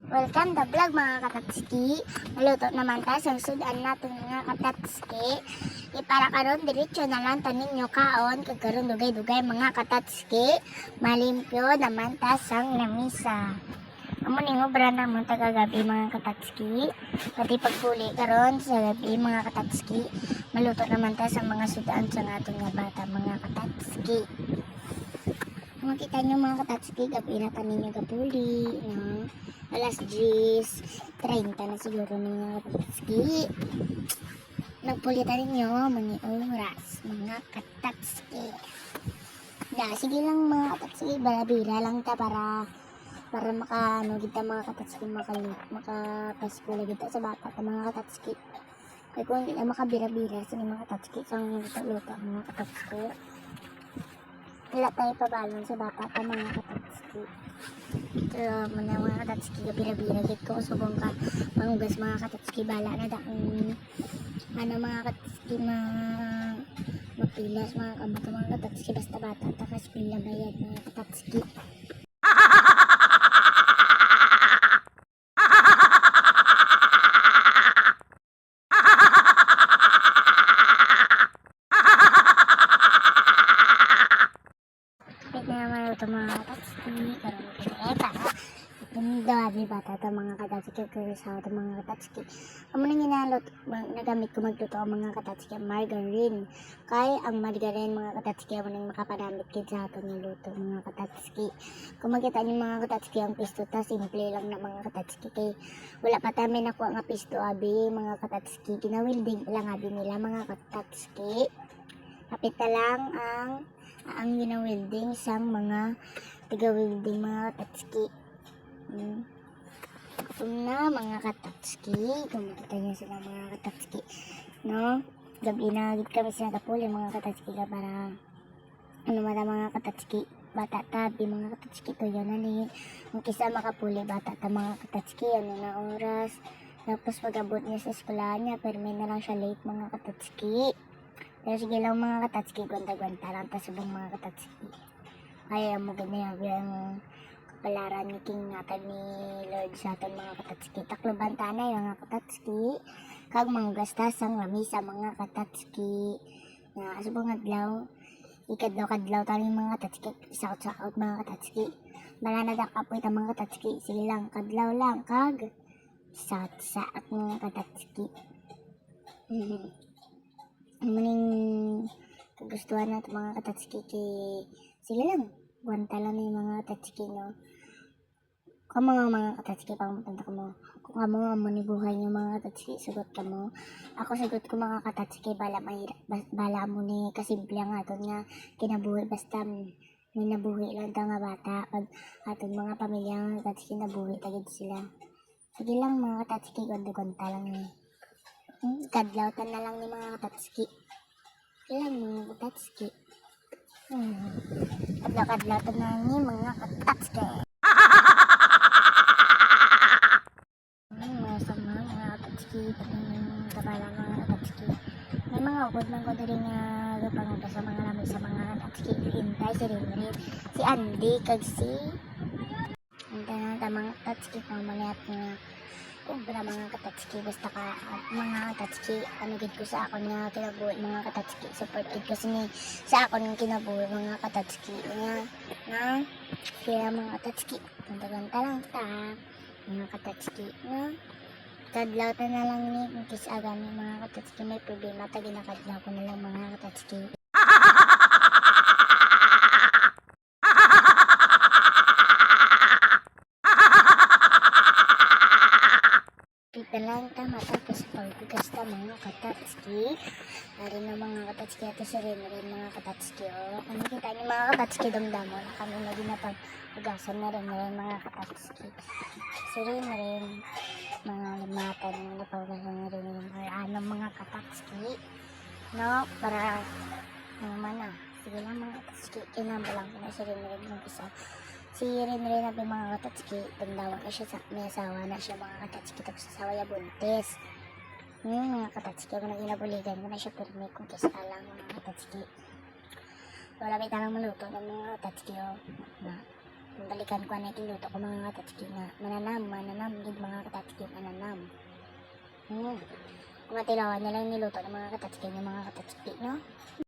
Welcome to vlog mga katatski. Maluto naman tayo sa sudan natin mga katatski. Para karon diretso na lang tanin nyo kaon kag karon dugay-dugay mga katatski. Malimpyo naman ta sang lamisa. Amo ning obra na mo tagagabi mga katatski. Pati pagpuli karon sa gabi mga katatski. Maluto naman ta sa mga sudan sa aton nga bata mga katatski. Makita nyo mga katatski, gabi na tanin nyo gapuli, no? Alas 10:30 na siguro mga katatski. Nagpulitan ninyo, mga oras, mga katatski. Sige lang mga katatski, balabira lang ta para kita mga katatski, makapaskula kita sa bata ta mga katatski. Kaya kung hindi makabira-bira sa mga katatski, sa luto mga katatski. Wala tayo pabalon sa bata pa mga katatski. Pero mga katatski, bira-bira git ko subong ka mangugas mga katatski, bala na daong mga katatski mapilas mga kabato mga katatski, basta bata takas pila bayad mga katatski. Ito mga katatski, karoon ko dabi bata ito mga katatski, kurisaw ito mga katatski. Amo na ginalot, nagamit ko magluto ang mga katatski, margarine. Kaya ang margarine mga katatski, amo nang makapadamit kit sa ato ng luto mga katatski. Kung makita niyo mga katatski, ang pisto ta, simple lang na mga katatski. Kaya wala pa tayo nakuha nga pisto abi mga katatski. Ginawilding lang abi nila mga katatski. Kapit na lang ang ginawilding sang mga taga-wilding mga katatski. Ito na mga katatski, kung makita nyo sila mga katatski, no? Gabi na kami sila tapuli mga katatski para mga katatski, bata tabi mga katatski, to yun na ni ang kisa makapuli bata ta mga katatski, na oras, tapos pag-abot niya sa eskwela niya, pero may na lang siya late mga katatski. Pero sige lang mga katatski, gwanta-gwanta lang ta subong mga katatski. Ay mo ganyan yung kapalaran ni King natin ni Lord sa atin mga katatski. Takloban tanay mga katatski, kag manggasta sang lamisa mga katatski. Na subong adlaw, ikadlaw-kadlaw tayo mga katatski, isaot-saot mga katatski. Malana da kapoy ta mga katatski, sige lang kadlaw lang kag isaot-saot mga katatski. Maning kagustuhan natin mga katatski, sige lang gwanta lang yung mga katatski, no? Kung mga katatski pangpunta ka mo, kung mga manibuhay yung mga katatski, sagot ka mo. Ako sagot ko mga katatski, bala mo ni kasimple ang aton nga kinabuhi, basta may nabuhi lang ta nga bata, pag aton mga pamilya nga katatski nabuhi tagid sila. Sige lang mga katatski, gwanta lang eh. Kadlawtan na lang ni mga katatski. Ilan mga katatski. Kadlaw-kadlawtan na ni mga katatski. Masama mga katatski. Tabala mga katatski. May mga ukod lang ko na rin panguta sa mga lamig sa mga katatski. Hintay si Rinrin, si Andy, kag si hintay na tamang katatski pang malihat nga ubra mga katatski, basta ka mga katatski, gid ko sa akon nga kinabuhi mga katatski, support gid ko sa akon nga kinabuhi mga katatski nga kaya mga katatski, ganta lang ta mga katatski, nga kadlaw ta na lang ni kung kisagan ni mga katatski, may problema ta ginakadlaw ko na lang mga katatski. Kita lang ta matapos pagbigas ta mga katatski. Dari na mga katatski at si rin mga katatski. Ano kita niyo mga katatski, damdamo na kami na ginapag-ugasan na rin mga katatski. Si rin mga limatan na napag-ugasan na rin mga katatski. No, para naman na. Sige lang mga katatski, kinabalang ko na si rin yung isa. Si Rin nabi mga katatski, damdawan na siya may asawa na siya mga katatski, tapos asawa ya buntis. Mga katatski, ako na ginabuligan ko na siya pirmi kung kisa lang mga katatski. Wala may tanang maluto ng mga katatski, balikan ko na iluto ko mga katatski nga mananam gid mga katatski mananam. Kumatilawan niya lang niluto ng mga katatski no.